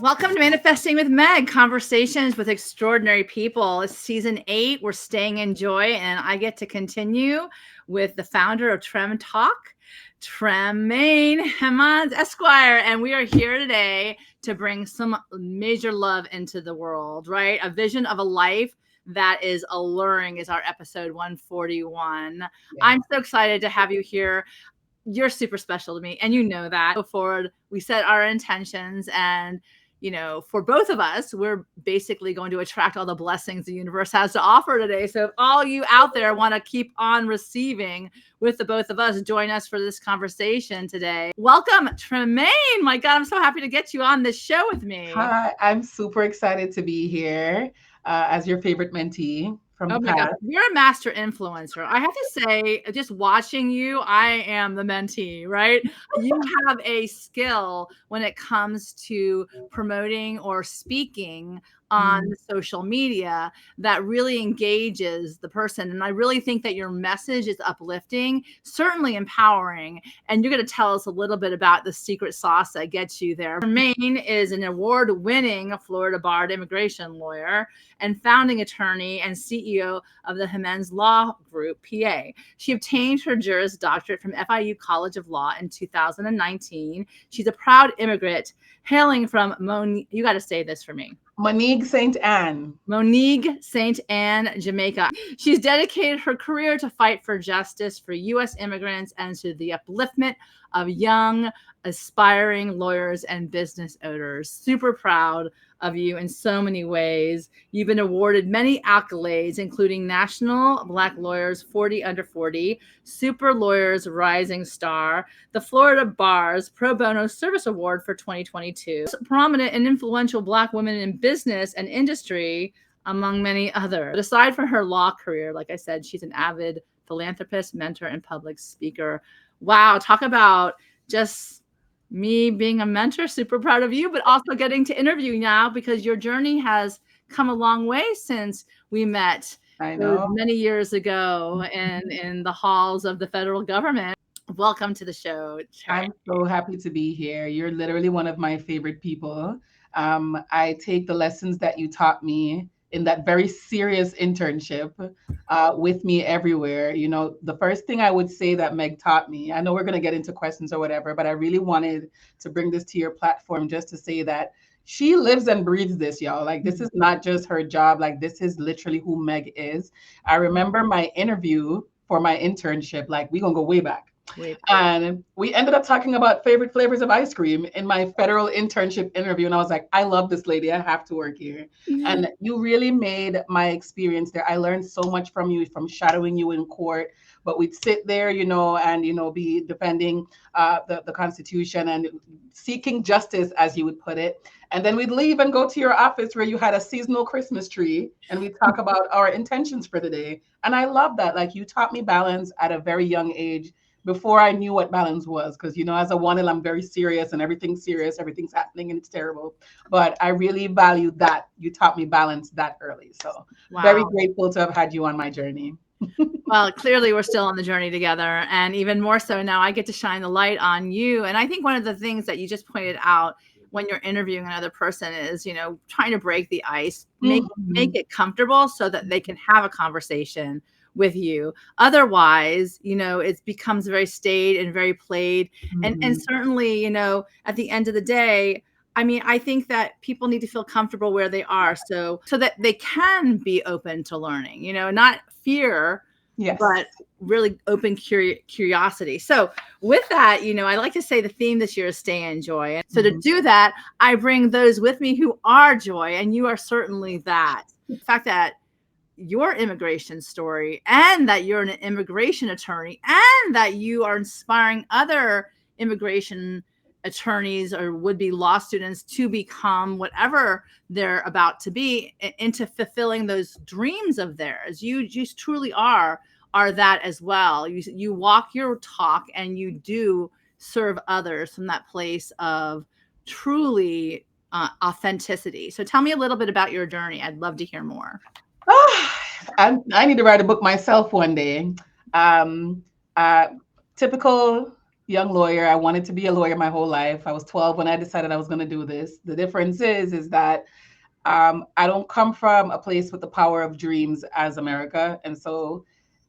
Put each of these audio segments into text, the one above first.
Welcome to Manifesting with Meg, conversations with extraordinary people. It's season 8. We're staying in joy, and I get to continue with the founder of Trem Talk, Tremaine Hemans, Esquire. And we are here today to bring some major love into the world, right? A vision of a life that is alluring is our episode 141. Yeah. I'm so excited to have you here. You're super special to me, and you know that. Before we set our intentions, and for both of us, we're basically going to attract all the blessings the universe has to offer today. So if all you out there want to keep on receiving with the both of us, join us for this conversation today. Welcome, Tremaine. My God, I'm so happy to get you on this show with me. Hi, I'm super excited to be here as your favorite mentee. Oh my God, you're a master influencer. I have to say, just watching you, I am the mentee, right? You have a skill when it comes to promoting or speaking on social media that really engages the person. And I really think that your message is uplifting, certainly empowering. And you're going to tell us a little bit about the secret sauce that gets you there. Tremaine is an award-winning Florida barred immigration lawyer and founding attorney and CEO of the Hemans Law Group, PA. She obtained her Juris Doctorate from FIU College of Law in 2019. She's a proud immigrant hailing from you got to say this for me. Monique St. Anne. Monique St. Anne, Jamaica. She's dedicated her career to fight for justice for U.S. immigrants and to the upliftment of young, aspiring lawyers and business owners. Super proud of you in so many ways. You've been awarded many accolades, including National Black Lawyers 40 Under 40, Super Lawyers Rising Star, the Florida Bar's Pro Bono Service Award for 2022, prominent and influential Black women in business and industry, among many others. But aside from her law career, like I said, she's an avid philanthropist, mentor, and public speaker. Wow, talk about just me being a mentor. Super proud of you, but also getting to interview now because your journey has come a long way since we met many years ago in the halls of the federal government. Welcome to the show, Trey. I'm so happy to be here. You're literally one of my favorite people. I take the lessons that you taught me in that very serious internship with me everywhere. You know, the first thing I would say that Meg taught me, I know we're going to get into questions or whatever, but I really wanted to bring this to your platform just to say that she lives and breathes this, y'all. Like, this is not just her job. Like, this is literally who Meg is. I remember my interview for my internship, like, we're going to go way back. And we ended up talking about favorite flavors of ice cream in my federal internship interview. And I was like, I love this lady. I have to work here. And you really made my experience there. I learned so much from you, from shadowing you in court. But we'd sit there, and, be defending the Constitution and seeking justice, as you would put it. And then we'd leave and go to your office where you had a seasonal Christmas tree. And we'd talk about our intentions for the day. And I love that. Like, you taught me balance at a very young age, before I knew what balance was, because, as a 1L, I'm very serious and everything's serious, everything's happening and it's terrible. But I really value that you taught me balance that early. So Very grateful to have had you on my journey. Well, clearly we're still on the journey together, and even more so now I get to shine the light on you. And I think one of the things that you just pointed out when you're interviewing another person is, trying to break the ice, make it comfortable so that they can have a conversation with you. Otherwise, it becomes very staid and very played. And certainly, at the end of the day, I think that people need to feel comfortable where they are so that they can be open to learning, not fear, but really open curiosity. So with that, I like to say the theme this year is stay in joy. And so to do that, I bring those with me who are joy, and you are certainly that. The fact that your immigration story and that you're an immigration attorney and that you are inspiring other immigration attorneys or would-be law students to become whatever they're about to be into fulfilling those dreams of theirs. You just truly are that as well. You walk your talk and you do serve others from that place of truly authenticity. So tell me a little bit about your journey. I'd love to hear more. I need to write a book myself one day. Typical young lawyer. I wanted to be a lawyer my whole life. I was 12 when I decided I was going to do this. The difference is that I don't come from a place with the power of dreams as America. And so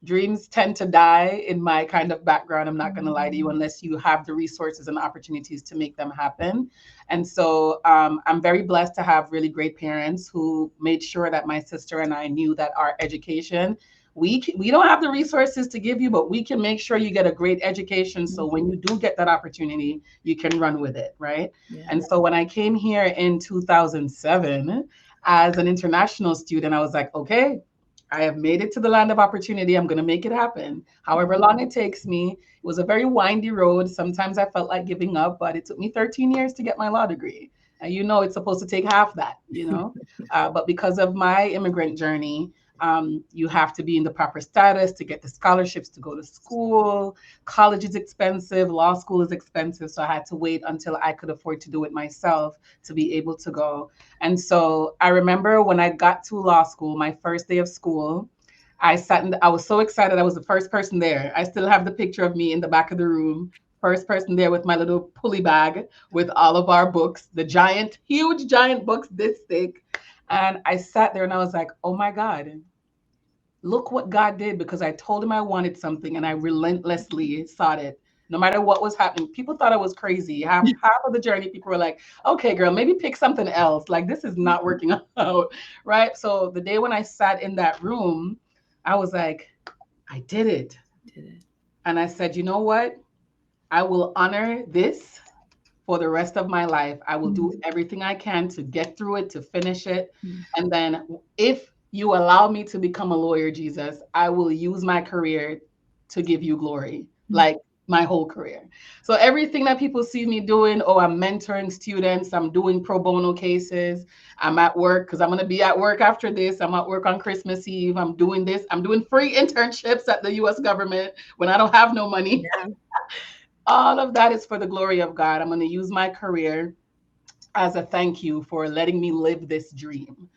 dreams tend to die in my kind of background. I'm not going to lie to you, unless you have the resources and opportunities to make them happen. And so I'm very blessed to have really great parents who made sure that my sister and I knew that our education, we don't have the resources to give you, but we can make sure you get a great education. So when you do get that opportunity, you can run with it, right? Yeah. And so when I came here in 2007 as an international student, I was like, okay, I have made it to the land of opportunity. I'm going to make it happen. However long it takes me. It was a very windy road. Sometimes I felt like giving up, but it took me 13 years to get my law degree. And it's supposed to take half that, but because of my immigrant journey, you have to be in the proper status to get the scholarships to go to school. College is expensive. Law school is expensive. So I had to wait until I could afford to do it myself to be able to go. And so I remember when I got to law school, my first day of school, I was so excited. I was the first person there. I still have the picture of me in the back of the room. First person there with my little pulley bag with all of our books, the huge giant books this thick. And I sat there and I was like, oh my God, look what God did, because I told him I wanted something and I relentlessly sought it. No matter what was happening, people thought I was crazy. Half of the journey, people were like, okay, girl, maybe pick something else. Like, this is not working out, right? So the day when I sat in that room, I was like, I did it. And I said, you know what? I will honor this for the rest of my life. I will do everything I can to get through it, to finish it. And then if you allow me to become a lawyer, Jesus, I will use my career to give you glory, like my whole career. So everything that people see me doing, I'm mentoring students, I'm doing pro bono cases, I'm at work because I'm going to be at work after this. I'm at work on Christmas Eve. I'm doing this. I'm doing free internships at the US government when I don't have no money. Yeah. All of that is for the glory of God. I'm going to use my career as a thank you for letting me live this dream.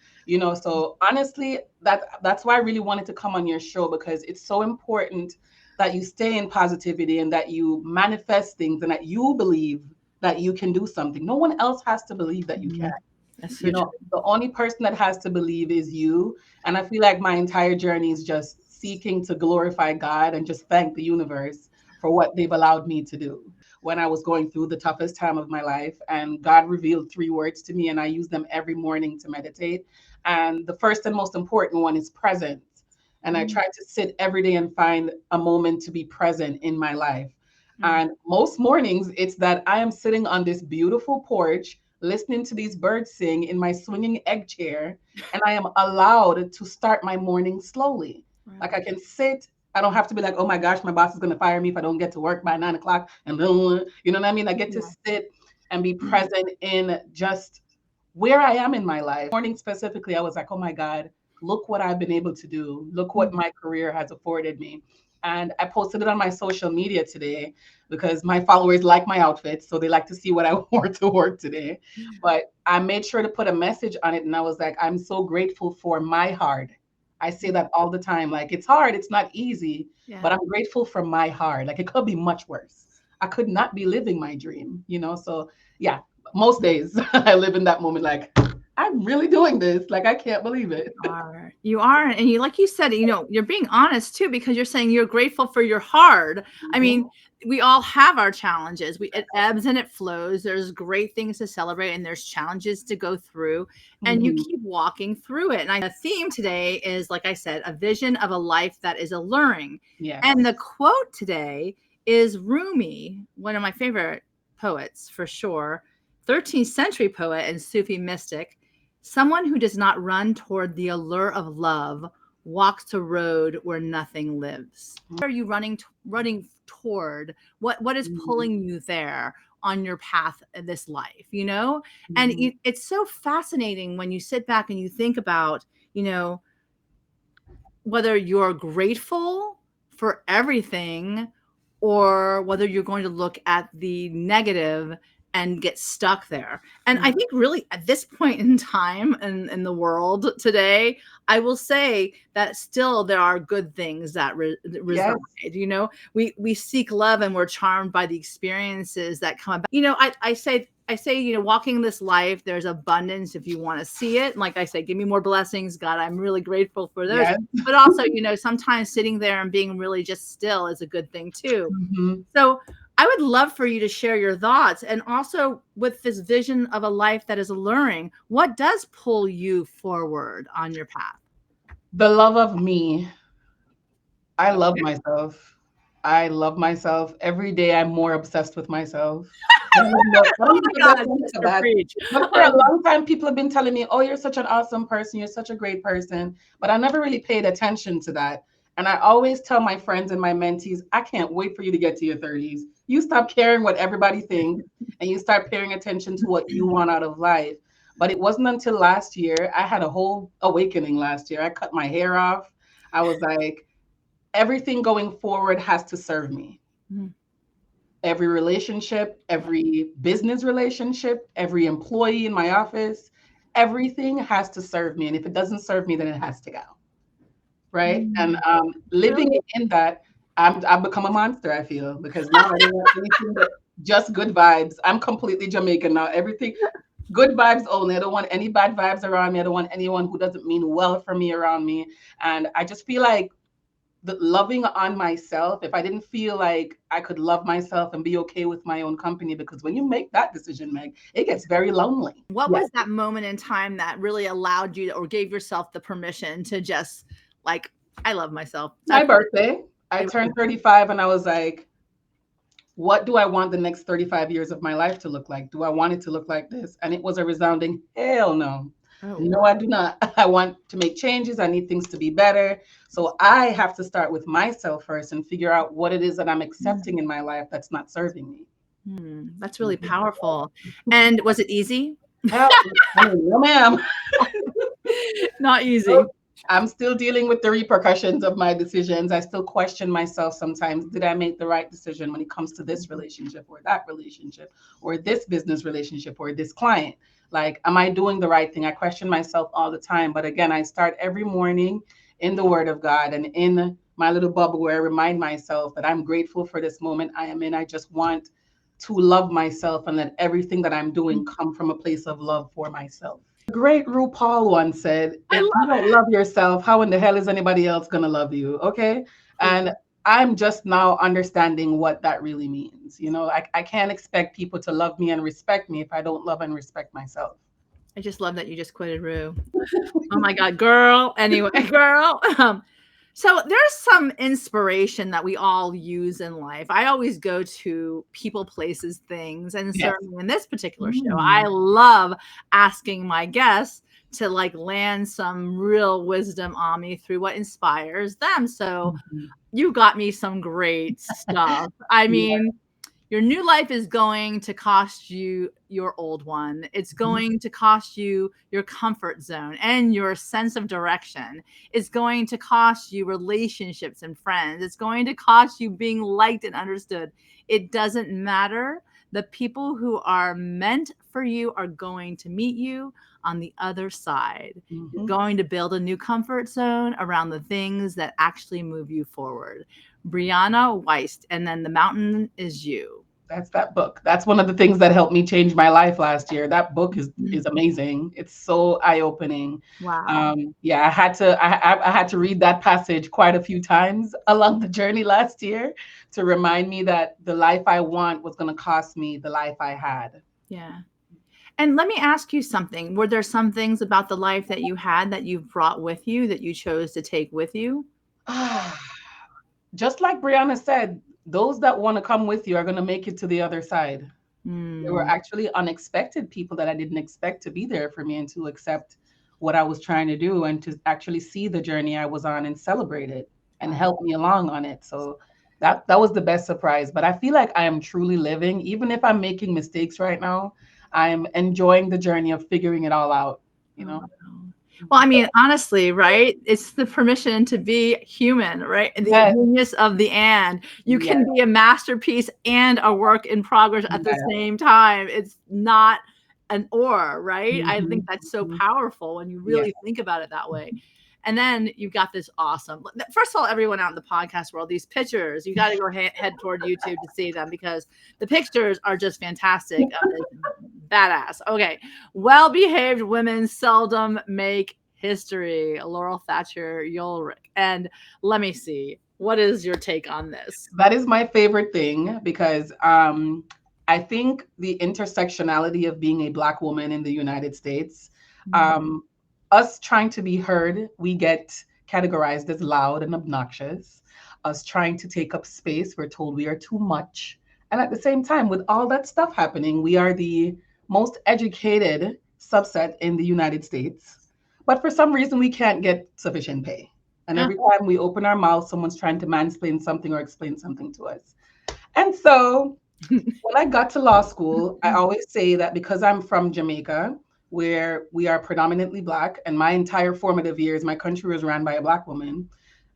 So honestly, that's why I really wanted to come on your show, because it's so important that you stay in positivity and that you manifest things and that you believe that you can do something. No one else has to believe that you can. That's so true. The only person that has to believe is you. And I feel like my entire journey is just seeking to glorify God and just thank the universe for what they've allowed me to do when I was going through the toughest time of my life. And God revealed 3 words to me, and I use them every morning to meditate. And the first and most important one is presence. And I try to sit every day and find a moment to be present in my life. And most mornings, it's that I am sitting on this beautiful porch, listening to these birds sing in my swinging egg chair, and I am allowed to start my morning slowly. Like, I can sit. I don't have to be like, oh my gosh, my boss is going to fire me if I don't get to work by 9 o'clock. And you know what I mean? I get to sit and be present in just where I am in my life. Morning specifically, I was like, oh my God, look what I've been able to do. Look what my career has afforded me. And I posted it on my social media today because my followers like my outfits. So they like to see what I wore to work today. But I made sure to put a message on it. And I was like, I'm so grateful for my hard. I say that all the time. Like, it's hard. It's not easy, but I'm grateful for my hard. Like, it could be much worse. I could not be living my dream, So yeah, most days I live in that moment. Like, I'm really doing this. Like, I can't believe it. You are. And you, like you said, you're being honest too, because you're saying you're grateful for your hard. I mean, we all have our challenges. It ebbs and it flows. There's great things to celebrate and there's challenges to go through, and you keep walking through it. And the theme today is, like I said, a vision of a life that is alluring. Yes. And the quote today is Rumi, one of my favorite poets for sure, 13th century poet and Sufi mystic. Someone who does not run toward the allure of love walks a road where nothing lives. What are you running toward? What is pulling you there on your path in this life, And it's so fascinating when you sit back and you think about, whether you're grateful for everything or whether you're going to look at the negative and get stuck there. And I think really at this point in time in the world today, I will say that still there are good things that reside. You know, we seek love and we're charmed by the experiences that come about. You know, I say, you know, walking this life, there's abundance if you want to see it. And like I say, give me more blessings, God. I'm really grateful for those. Yes. But also, you know, sometimes sitting there and being really just still is a good thing too. So I would love for you to share your thoughts, and also with this vision of a life that is alluring, what does pull you forward on your path? The love of me. I love myself. I love myself. Every day I'm more obsessed with myself. But for a long time, people have been telling me, oh, you're such an awesome person. You're such a great person. But I never really paid attention to that. And I always tell my friends and my mentees, I can't wait for you to get to your 30s. You stop caring what everybody thinks and you start paying attention to what you want out of life. But it wasn't until last year, I had a whole awakening last year. I cut my hair off. I was like, everything going forward has to serve me. Every relationship, every business relationship, every employee in my office, everything has to serve me. And if it doesn't serve me, then it has to go. Right. And living in that, I've become a monster, I feel, because now I don't want anything but just good vibes. I'm completely Jamaican now. Everything, good vibes only. I don't want any bad vibes around me. I don't want anyone who doesn't mean well for me around me. And I just feel like the loving on myself, if I didn't feel like I could love myself and be okay with my own company, because when you make that decision, Meg, it gets very lonely. What was that moment in time that really allowed you or gave yourself the permission to just like, I love myself? My birthday. I turned 35 and I was like, what do I want the next 35 years of my life to look like? Do I want it to look like this? And it was a resounding hell no. No, I do not. I want to make changes. I need things to be better. So I have to start with myself first and figure out what it is that I'm accepting in my life that's not serving me. That's really powerful. And was it easy? No, ma'am. Not easy. I'm still dealing with the repercussions of my decisions. I still question myself sometimes. Did I make the right decision when it comes to this relationship or that relationship or this business relationship or this client? Like, am I doing the right thing? I question myself all the time. But again, I start every morning in the Word of God and in my little bubble where I remind myself that I'm grateful for this moment I am in. I just want to love myself and let everything that I'm doing come from a place of love for myself. The great RuPaul once said, if you don't love yourself, how in the hell is anybody else going to love you? Okay. And I'm just now understanding what that really means. You know, I can't expect people to love me and respect me if I don't love and respect myself. I just love that you just quoted Ru. Oh my God, girl. Anyway, girl. So there's some inspiration that we all use in life. I always go to people, places, things. And certainly in this particular show, I love asking my guests to like land some real wisdom on me through what inspires them. So you got me some great stuff. I mean, your new life is going to cost you your old one. It's going to cost you your comfort zone and your sense of direction. It's going to cost you relationships and friends. It's going to cost you being liked and understood. It doesn't matter. The people who are meant for you are going to meet you on the other side. You're going to build a new comfort zone around the things that actually move you forward. Brianna Weist, and then The Mountain Is You. That's that book. That's one of the things that helped me change my life last year. That book is amazing. It's so eye-opening. Wow. I had to read that passage quite a few times along the journey last year to remind me that the life I want was going to cost me the life I had. Yeah. And let me ask you something. Were there some things about the life that you had that you've brought with you that you chose to take with you? Just like Brianna said, those that want to come with you are going to make it to the other side. There were actually unexpected people that I didn't expect to be there for me and to accept what I was trying to do and to actually see the journey I was on and celebrate it and help me along on it. So that was the best surprise. But I feel like I am truly living, even if I'm making mistakes right now, I'm enjoying the journey of figuring it all out, you know? Well, I mean, honestly, right? It's the permission to be human, right? The Yes. genius of the and. You Yes. can be a masterpiece and a work in progress at the same time. It's not an or, right? I think that's so powerful when you really think about it that way. And then you've got this awesome, first of all, everyone out in the podcast world, these pictures, you got to go head toward YouTube to see them because the pictures are just fantastic. Badass. Okay. Well-behaved women seldom make history. Laurel Thatcher Ulrich. And let me see. What is your take on this? That is my favorite thing because I think the intersectionality of being a Black woman in the United States, us trying to be heard, we get categorized as loud and obnoxious. Us trying to take up space, we're told we are too much. And at the same time, with all that stuff happening, we are the most educated subset in the United States. But for some reason, we can't get sufficient pay. And every time we open our mouth, someone's trying to mansplain something or explain something to us. And so when I got to law school, I always say that because I'm from Jamaica, where we are predominantly Black, and my entire formative years, my country was ran by a Black woman,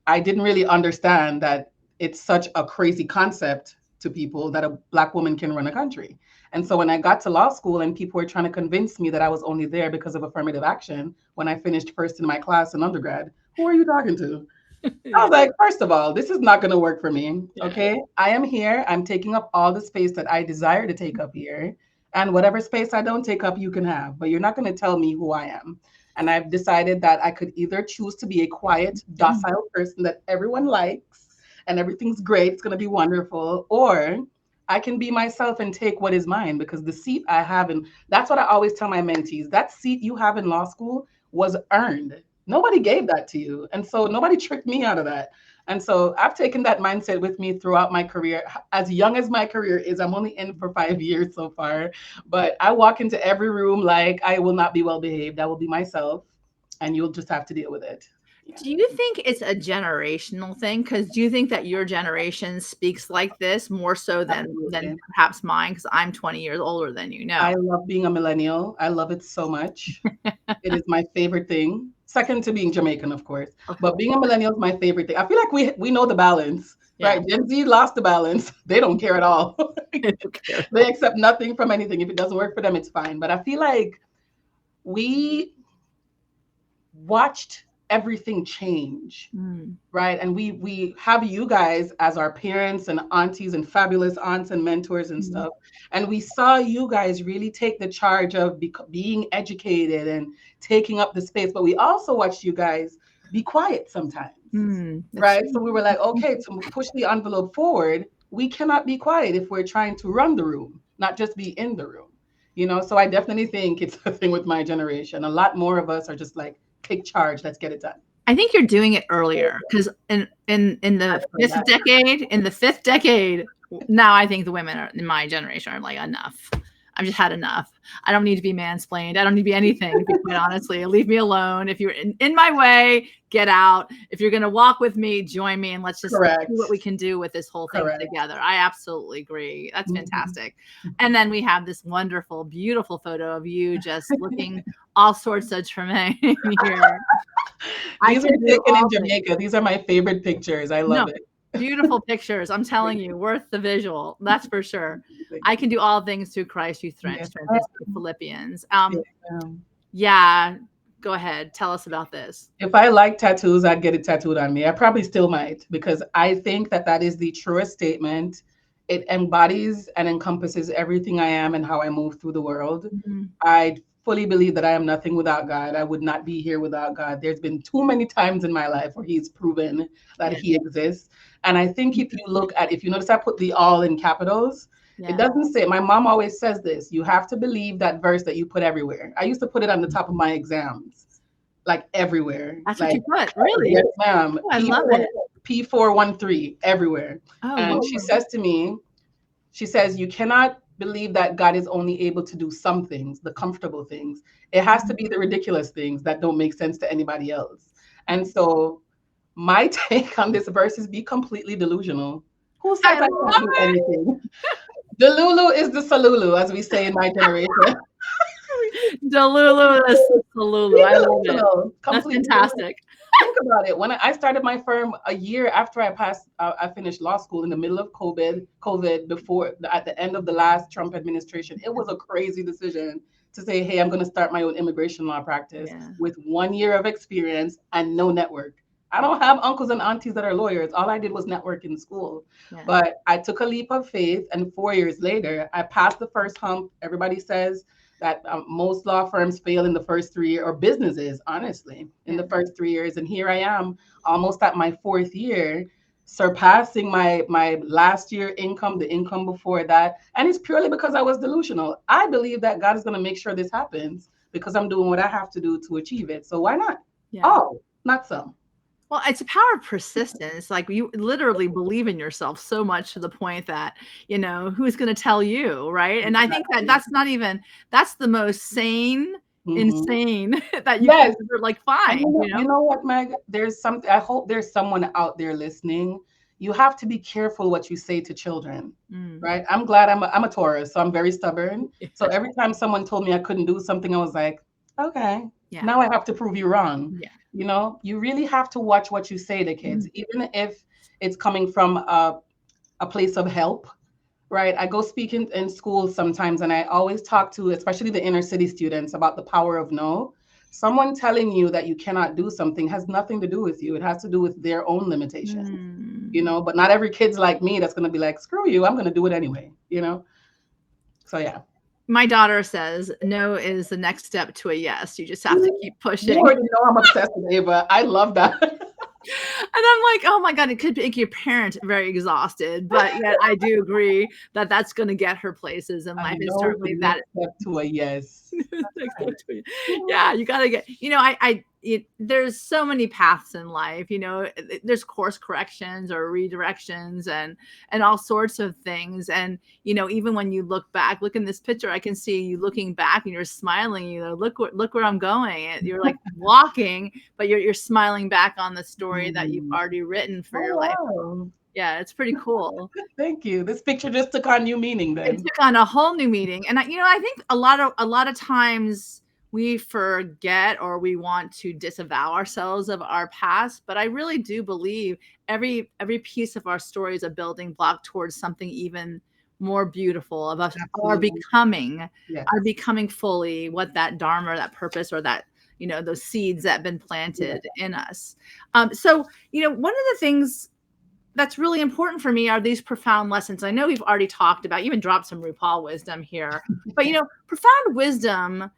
I didn't really understand that it's such a crazy concept to people that a Black woman can run a country. And so when I got to law school and people were trying to convince me that I was only there because of affirmative action, when I finished first in my class in undergrad, who are you talking to? I was like, first of all, this is not going to work for me. Okay. I am here. I'm taking up all the space that I desire to take up here. And whatever space I don't take up, you can have. But you're not going to tell me who I am. And I've decided that I could either choose to be a quiet, docile person that everyone likes and everything's great. It's going to be wonderful. Or I can be myself and take what is mine, because the seat I have, and that's what I always tell my mentees, that seat you have in law school was earned. Nobody gave that to you. And so nobody tricked me out of that. And so I've taken that mindset with me throughout my career. As young as my career is, I'm only in for 5 years so far, but I walk into every room like I will not be well behaved. I will be myself, and you'll just have to deal with it. Do you think it's a generational thing? Because do you think that your generation speaks like this more so than perhaps mine? Because I'm 20 years older than you. No, I love being a millennial. I love it so much. It is my favorite thing. Second to being Jamaican, of course. But being a millennial is my favorite thing. I feel like we know the balance, right? Gen Z lost the balance. They don't care at all. They accept nothing from anything. If it doesn't work for them, it's fine. But I feel like we watched everything change, right? And we have you guys as our parents and aunties and fabulous aunts and mentors and stuff. And we saw you guys really take the charge of being educated and taking up the space. But we also watched you guys be quiet sometimes, right? So we were like, okay, to push the envelope forward, we cannot be quiet if we're trying to run the room, not just be in the room, you know? So I definitely think it's a thing with my generation. A lot more of us are just like, take charge, let's get it done. I think you're doing it earlier because in the fifth decade, now I think the women are, in my generation, are like, enough. I've just had enough. I don't need to be mansplained. I don't need to be anything, quite honestly. Leave me alone. If you're in my way, get out. If you're going to walk with me, join me, and let's just see what we can do with this whole thing together. I absolutely agree. That's fantastic. And then we have this wonderful, beautiful photo of you just looking all sorts of Tremaine here. These are taken in Jamaica. These are my favorite pictures. I love it. Beautiful pictures. I'm telling you, worth the visual. That's for sure. I can do all things through Christ who strengthens Philippians. Yeah, go ahead. Tell us about this. If I like tattoos, I'd get it tattooed on me. I probably still might, because I think that is the truest statement. It embodies and encompasses everything I am and how I move through the world. I fully believe that I am nothing without God. I would not be here without God. There's been too many times in my life where he's proven that he exists. And I think if you notice, I put the all in capitals. It doesn't say, my mom always says this, you have to believe that verse that you put everywhere. I used to put it on the top of my exams, like everywhere. That's like, what you put, really? Yes, ma'am. I love it. P413, everywhere. And she says to me, you cannot believe that God is only able to do some things, the comfortable things. It has to be the ridiculous things that don't make sense to anybody else. And so my take on this verse is be completely delusional. Who says I can't do anything? The Lulu is the Salulu, as we say in my generation. Delulu, Delulu. I love it. Delusional. That's Completely. fantastic. Think about it. When I started my firm a year after I finished law school in the middle of COVID before at the end of the last Trump administration. It was a crazy decision to say, hey, I'm going to start my own immigration law practice with 1 year of experience and no network. I don't have uncles and aunties that are lawyers. All I did was network in school. But I took a leap of faith, and 4 years later, I passed the first hump. Everybody says that most law firms fail in the first 3 years, or businesses, honestly, in the first 3 years. And here I am, almost at my 4th year, surpassing my last year income, the income before that. And it's purely because I was delusional. I believe that God is going to make sure this happens because I'm doing what I have to do to achieve it. So why not? Oh, not some. Well, it's a power of persistence. Like you literally believe in yourself so much to the point that, who's going to tell you, right? And I think that that's the most sane, insane that you can ever find. You know what, Meg? There's something. I hope there's someone out there listening. You have to be careful what you say to children, right? I'm glad I'm a Taurus, so I'm very stubborn. So every time someone told me I couldn't do something, I was like, okay, now I have to prove you wrong. You really have to watch what you say to kids, even if it's coming from a place of help, right? I go speak in schools sometimes, and I always talk to, especially the inner city students, about the power of no. Someone telling you that you cannot do something has nothing to do with you. It has to do with their own limitations, but not every kid's like me that's going to be like, screw you, I'm going to do it anyway, So, yeah. My daughter says no is the next step to a yes. You just have to keep pushing. You already know I'm obsessed with Ava. I love that. And I'm like, oh my God, it could make your parent very exhausted. But yet I do agree that that's going to get her places in life. It's certainly that step to a yes. Yeah, you got to get, there's so many paths in life, there's course corrections or redirections and all sorts of things. And, even when you look back, look in this picture, I can see you looking back and you're smiling, look where I'm going. And you're like walking, but you're smiling back on the story that you've already written for your life. Yeah, it's pretty cool. Thank you. This picture just took on new meaning then. It took on a whole new meaning. And I think a lot of times we forget or we want to disavow ourselves of our past, but I really do believe every piece of our story is a building block towards something even more beautiful of us, our becoming fully what that dharma, that purpose, or that those seeds that have been planted in us. So one of the things that's really important for me are these profound lessons. I know we've already talked about, even dropped some RuPaul wisdom here, but profound wisdom,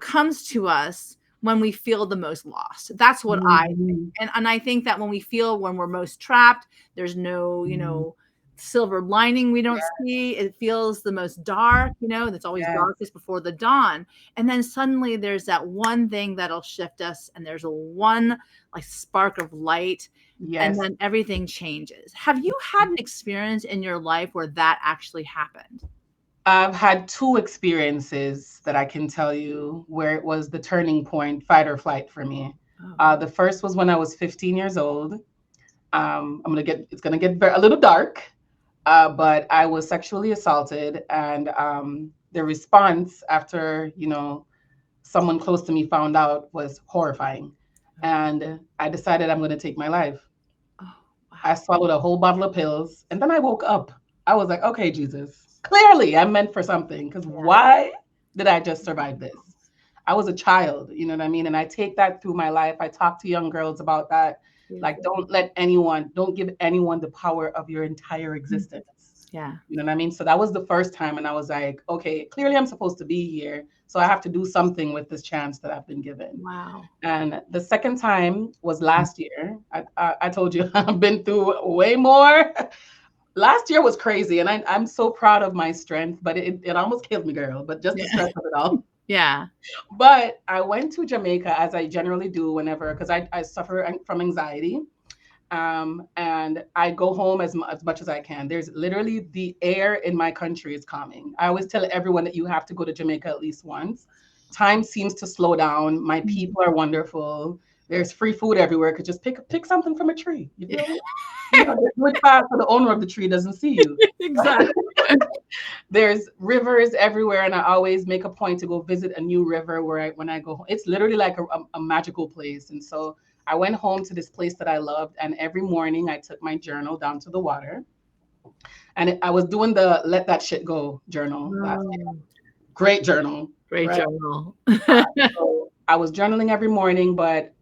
comes to us when we feel the most lost. That's what I think. And I think that when we're most trapped, there's no, silver lining we don't see. It feels the most dark, that's always darkest before the dawn. And then suddenly there's that one thing that'll shift us, and there's a one spark of light. And then everything changes. Have you had an experience in your life where that actually happened? I've had 2 experiences that I can tell you where it was the turning point, fight or flight for me. The first was when I was 15 years old. It's gonna get a little dark, but I was sexually assaulted, and the response after someone close to me found out was horrifying, and I decided I'm gonna take my life. I swallowed a whole bottle of pills, and then I woke up. I was like, okay, Jesus, clearly I'm meant for something, because why did I just survive this? I was a child, you know what I mean? And I take that through my life. I talk to young girls about that. Don't give anyone the power of your entire existence. Yeah. You know what I mean? So that was the first time. And I was like, okay, clearly I'm supposed to be here. So I have to do something with this chance that I've been given. Wow. And the second time was last year. I told you I've been through way more. Last year was crazy. And I'm so proud of my strength, but it almost killed me, girl. But just the stress of it all. Yeah. But I went to Jamaica, as I generally do whenever, because I suffer from anxiety. And I go home as much as I can. There's literally the air in my country is calming. I always tell everyone that you have to go to Jamaica at least once. Time seems to slow down. My people are wonderful. There's free food everywhere. Could just pick something from a tree. You feel me? Do it fast so the owner of the tree doesn't see you. Exactly. There's rivers everywhere, and I always make a point to go visit a new river when I go home. It's literally like a magical place. And so I went home to this place that I loved, and every morning I took my journal down to the water, and I was doing the let that shit go journal. That's Oh, great journal, great right? journal. So I was journaling every morning, but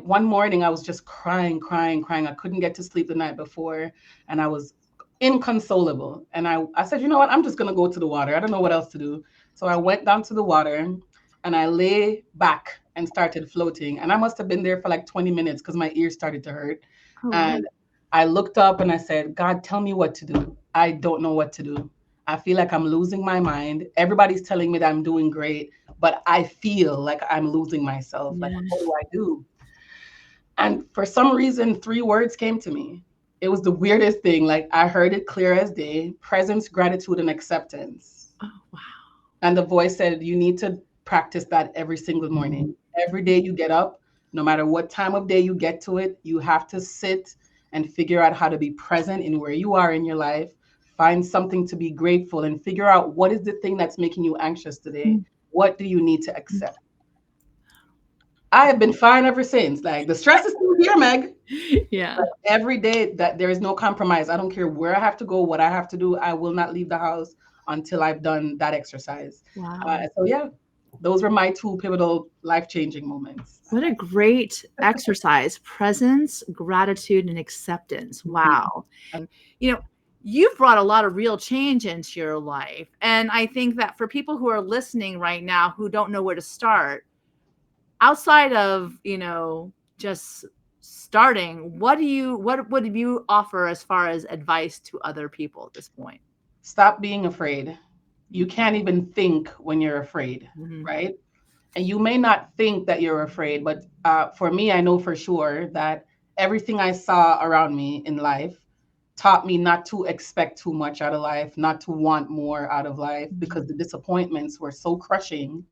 one morning I was just crying, crying, crying. I couldn't get to sleep the night before, and I was inconsolable. And I said, you know what? I'm just gonna go to the water. I don't know what else to do. So I went down to the water, and I lay back and started floating. And I must have been there for like 20 minutes because my ears started to hurt. Oh, wow. And I looked up and I said, God, tell me what to do. I don't know what to do. I feel like I'm losing my mind. Everybody's telling me that I'm doing great, but I feel like I'm losing myself. Like, Yeah. what do I do? And for some reason, three words came to me. It was the weirdest thing. Like, I heard it clear as day: presence, gratitude, and acceptance. Oh, wow. And the voice said, you need to practice that every single morning. Every day you get up, no matter what time of day you get to it, you have to sit and figure out how to be present in where you are in your life. Find something to be grateful and figure out what is the thing that's making you anxious today. What do you need to accept? I have been fine ever since. Like, the stress is still here, Meg. Yeah. But every day that there is no compromise. I don't care where I have to go, what I have to do. I will not leave the house until I've done that exercise. Wow. So yeah, those were my two pivotal life-changing moments. What a great exercise. Presence, gratitude, and acceptance. Wow. And You know, you've brought a lot of real change into your life. And I think that for people who are listening right now who don't know where to start, outside of, just starting, what would you offer as far as advice to other people at this point? stop being afraid. You can't even think when you're afraid, Mhm. right? And you may not think that you're afraid, but for me, I know for sure that everything I saw around me in life taught me not to expect too much out of life, not to want more out of life, because the disappointments were so crushing,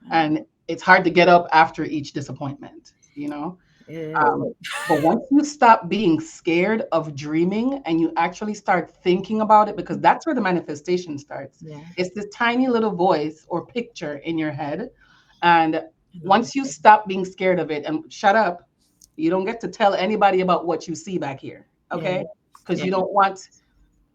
and it's hard to get up after each disappointment, you know? Ew. But once you stop being scared of dreaming and you actually start thinking about it, because that's where the manifestation starts. Yeah. It's this tiny little voice or picture in your head. And once you stop being scared of it and shut up, you don't get to tell anybody about what you see back here. Okay. Because Yeah. you don't want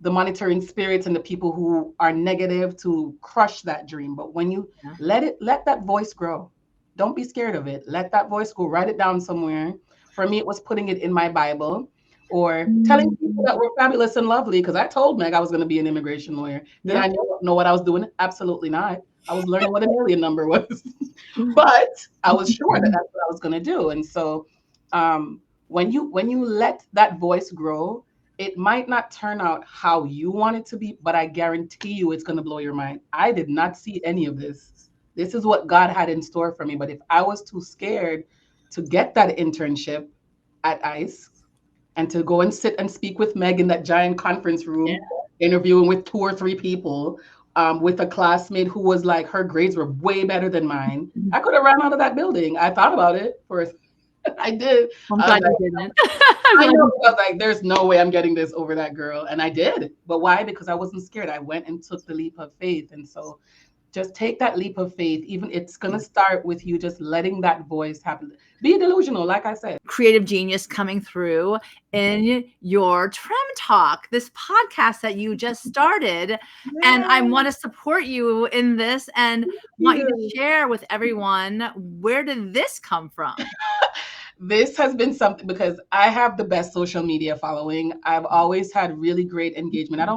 the monitoring spirits and the people who are negative to crush that dream. But when you Yeah. let that voice grow. Don't be scared of it. Let that voice go. Write it down somewhere. For me, it was putting it in my Bible or telling people that were fabulous and lovely. Because I told Meg I was going to be an immigration lawyer. Did Yeah. I know what I was doing? Absolutely not. I was learning what an alien number was, but I was sure that that's what I was going to do. And so, when you let that voice grow, it might not turn out how you want it to be, but I guarantee you it's going to blow your mind. I did not see any of this. This is what God had in store for me. But if I was too scared to get that internship at ICE and to go and sit and speak with Meg in that giant conference room, interviewing with two or three people, with a classmate who was like, her grades were way better than mine, I could have run out of that building. I thought about it for I did. I'm I was glad like, you didn't. I know. I was like, there's no way I'm getting this over that girl. And I did. But why? Because I wasn't scared. I went and took the leap of faith. And so just take that leap of faith. Even it's going to start with you just letting that voice happen. Be delusional, like I said. Creative genius coming through in your Trem Talk, this podcast that you just started. And I want to support you in this and want you to share with everyone, where did this come from? This has been something because I have the best social media following. I've always had really great engagement.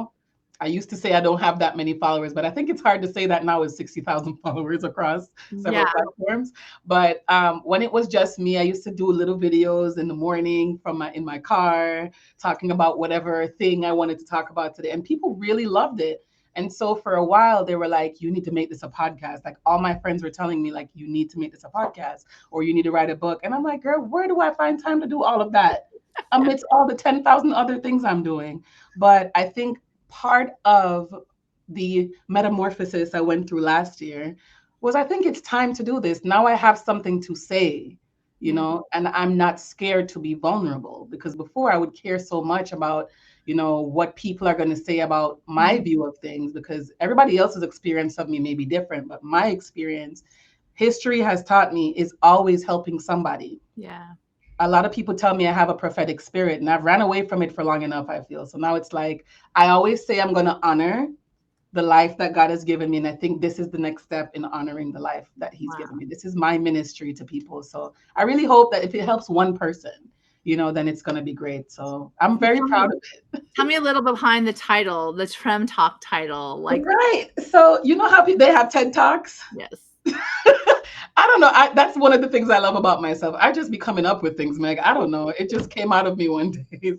I used to say I don't have that many followers, but I think it's hard to say that now with 60,000 followers across several platforms. But when it was just me, I used to do little videos in the morning in my car, talking about whatever thing I wanted to talk about today. And people really loved it. And so for a while, they were like, you need to make this a podcast. Like, all my friends were telling me, like, you need to make this a podcast or you need to write a book. And I'm like, girl, where do I find time to do all of that amidst all the 10,000 other things I'm doing? But I think part of the metamorphosis I went through last year was, I think it's time to do this. Now I have something to say. and I'm not scared to be vulnerable, because before I would care so much about, what people are going to say about my view of things, because everybody else's experience of me may be different, but my experience, history has taught me, is always helping somebody. Yeah. A lot of people tell me I have a prophetic spirit, and I've ran away from it for long enough, I feel. So now it's like, I always say I'm going to honor the life that God has given me. And I think this is the next step in honoring the life that he's given me. This is my ministry to people. So I really hope that if it helps one person, then it's going to be great. So I'm very proud of it. Tell me a little behind the title, the Trem Talk title. Right. So you know how they have TED Talks? Yes. I don't know. That's one of the things I love about myself. I just be coming up with things, Meg. I don't know. It just came out of me one day.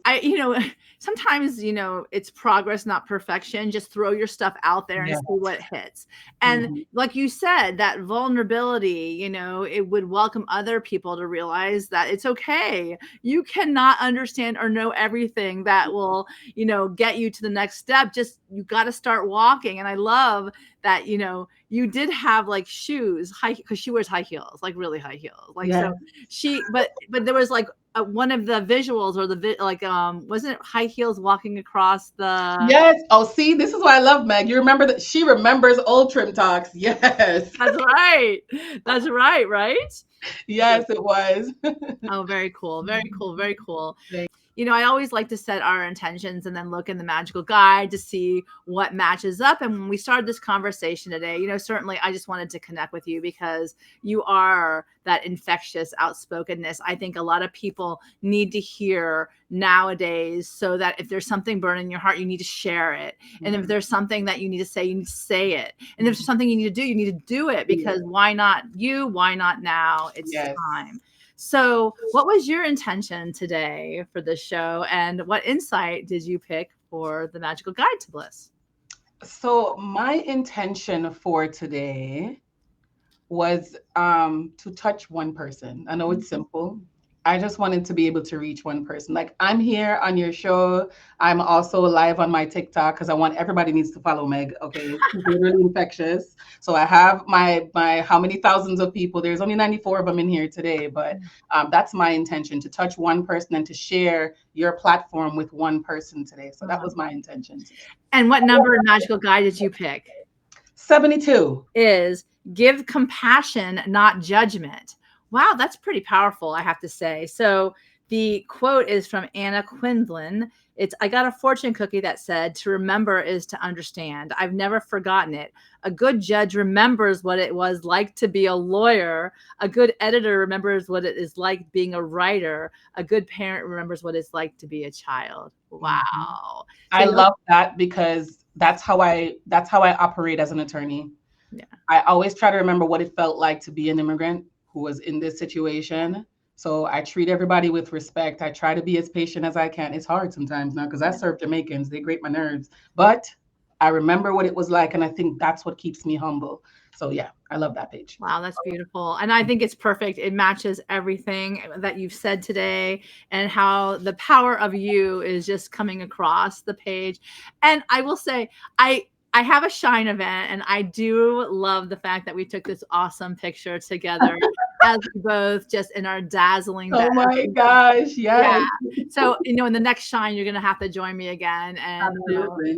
Sometimes, it's progress, not perfection. Just throw your stuff out there and see what hits. And like you said, that vulnerability, it would welcome other people to realize that it's okay. You cannot understand or know everything that will, get you to the next step. Just, you got to start walking. And I love that, you did have like shoes, because she wears high heels, like really high heels. So but there was like one of the visuals, or wasn't it high heels walking across the... Yes. Oh, see, this is why I love Meg. You remember that she remembers old Trem Talks. Yes. That's right. That's right. Right. Yes, it was. Oh, very cool. Very cool. Very cool. I always like to set our intentions and then look in the magical guide to see what matches up. And when we started this conversation today, certainly I just wanted to connect with you because you are that infectious outspokenness. I think a lot of people need to hear nowadays, so that if there's something burning in your heart, you need to share it. And if there's something that you need to say, you need to say it. And if there's something you need to do, you need to do it, because why not you? Why not now? It's time. So what was your intention today for this show, and what insight did you pick for the Magical Guide to Bliss? So my intention for today was to touch one person. I know it's simple. I just wanted to be able to reach one person. Like, I'm here on your show. I'm also live on my TikTok, because I want everybody needs to follow Meg. Okay, she's really infectious. So I have my how many thousands of people? There's only 94 of them in here today, but that's my intention, to touch one person and to share your platform with one person today. So that was my intention today. And what number Magical Guide did you pick? 72. Is give compassion, not judgment. Wow, that's pretty powerful, I have to say. So the quote is from Anna Quindlen. I got a fortune cookie that said, "To remember is to understand." I've never forgotten it. A good judge remembers what it was like to be a lawyer. A good editor remembers what it is like being a writer. A good parent remembers what it's like to be a child. Wow. I love that, because that's how I operate as an attorney. Yeah. I always try to remember what it felt like to be an immigrant who was in this situation. So I treat everybody with respect. I try to be as patient as I can. It's hard sometimes now, because I serve Jamaicans. They grate my nerves. But I remember what it was like, and I think that's what keeps me humble. So yeah, I love that page. Wow, that's beautiful. And I think it's perfect. It matches everything that you've said today, and how the power of you is just coming across the page. And I will say, I have a Shine event, and I do love the fact that we took this awesome picture together as both just in our dazzling. Oh my gosh, yes. Yeah. So, in the next Shine, you're going to have to join me again and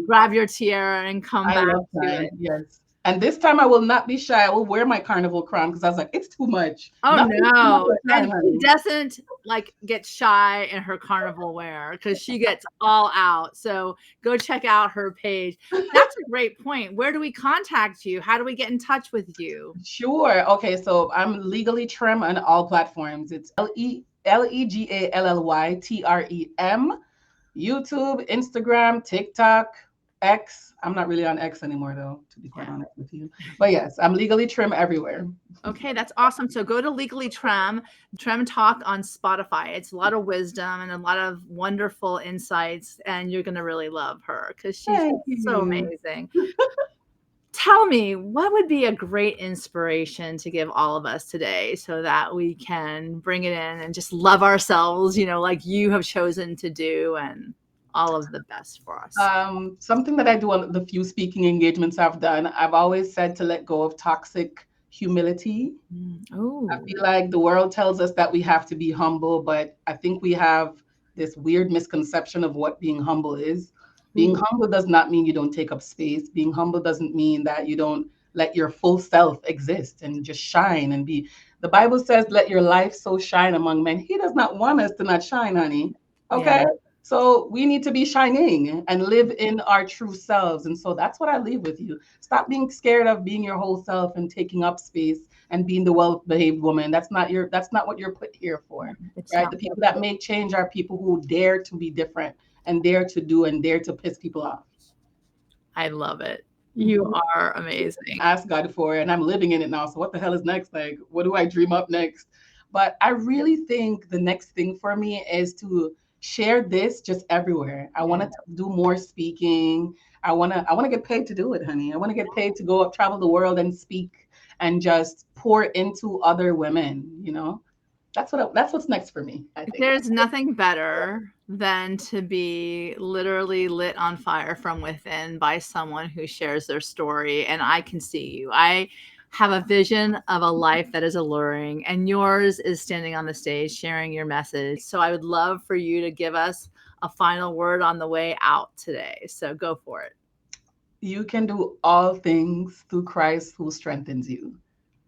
grab your tiara and come back to it. Yes. And this time I will not be shy. I will wear my carnival crown, because I was like, it's too much. Oh, no. And she doesn't get shy in her carnival wear, because she gets all out. So go check out her page. That's a great point. Where do we contact you? How do we get in touch with you? Sure. Okay. So I'm legally Trem on all platforms. It's LEGALLYTREM, YouTube, Instagram, TikTok, X. I'm not really on X anymore, though, to be quite honest with you. But yes, I'm legally Trem everywhere. Okay, that's awesome. So go to Legally Trem Talk on Spotify. It's a lot of wisdom and a lot of wonderful insights, and you're going to really love her, because she's so amazing. Tell me, what would be a great inspiration to give all of us today, so that we can bring it in and just love ourselves, like you have chosen to do, and all of the best for us? Something that I do on the few speaking engagements I've done, I've always said to let go of toxic humility. Oh, I feel like the world tells us that we have to be humble, but I think we have this weird misconception of what being humble is. Being humble does not mean you don't take up space. Being humble doesn't mean that you don't let your full self exist and just shine and be. The Bible says, let your life so shine among men. He does not want us to not shine, honey. yeah. Okay. So we need to be shining and live in our true selves. And so that's what I leave with you. Stop being scared of being your whole self and taking up space and being the well-behaved woman. That's not what you're put here for. It's Right? not. The people that make change are people who dare to be different and dare to do and dare to piss people off. I love it. You are amazing. Ask God for it, and I'm living in it now. So what the hell is next? Like, what do I dream up next? But I really think the next thing for me is to share this just everywhere. I want to do more speaking. I want to get paid to do it, honey. I want to get paid to go up, travel the world and speak and just pour into other women, you know? That's what's next for me, I think. There's nothing better than to be literally lit on fire from within by someone who shares their story. And I can see you. I have a vision of a life that is alluring, and yours is standing on the stage sharing your message. So I would love for you to give us a final word on the way out today. So go for it. You can do all things through Christ who strengthens you.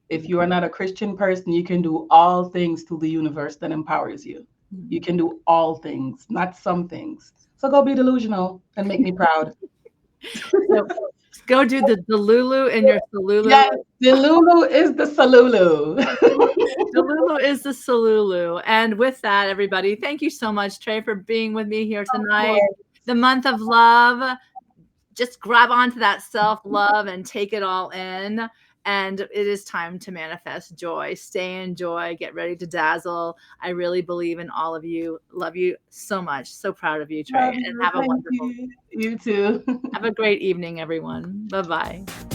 If you are not a Christian person, you can do all things through the universe that empowers you. You can do all things, not some things. So go be delusional and make me proud. So go do the Delulu in your Salulu. Yes, Delulu is the Salulu. Delulu is the Salulu. And with that, everybody, thank you so much, Trey, for being with me here tonight. The month of love. Just grab onto that self-love and take it all in. And it is time to manifest joy. Stay in joy. Get ready to dazzle. I really believe in all of you. Love you so much. So proud of you, Trey. And have a wonderful. You too. Have a great evening, everyone. Bye-bye.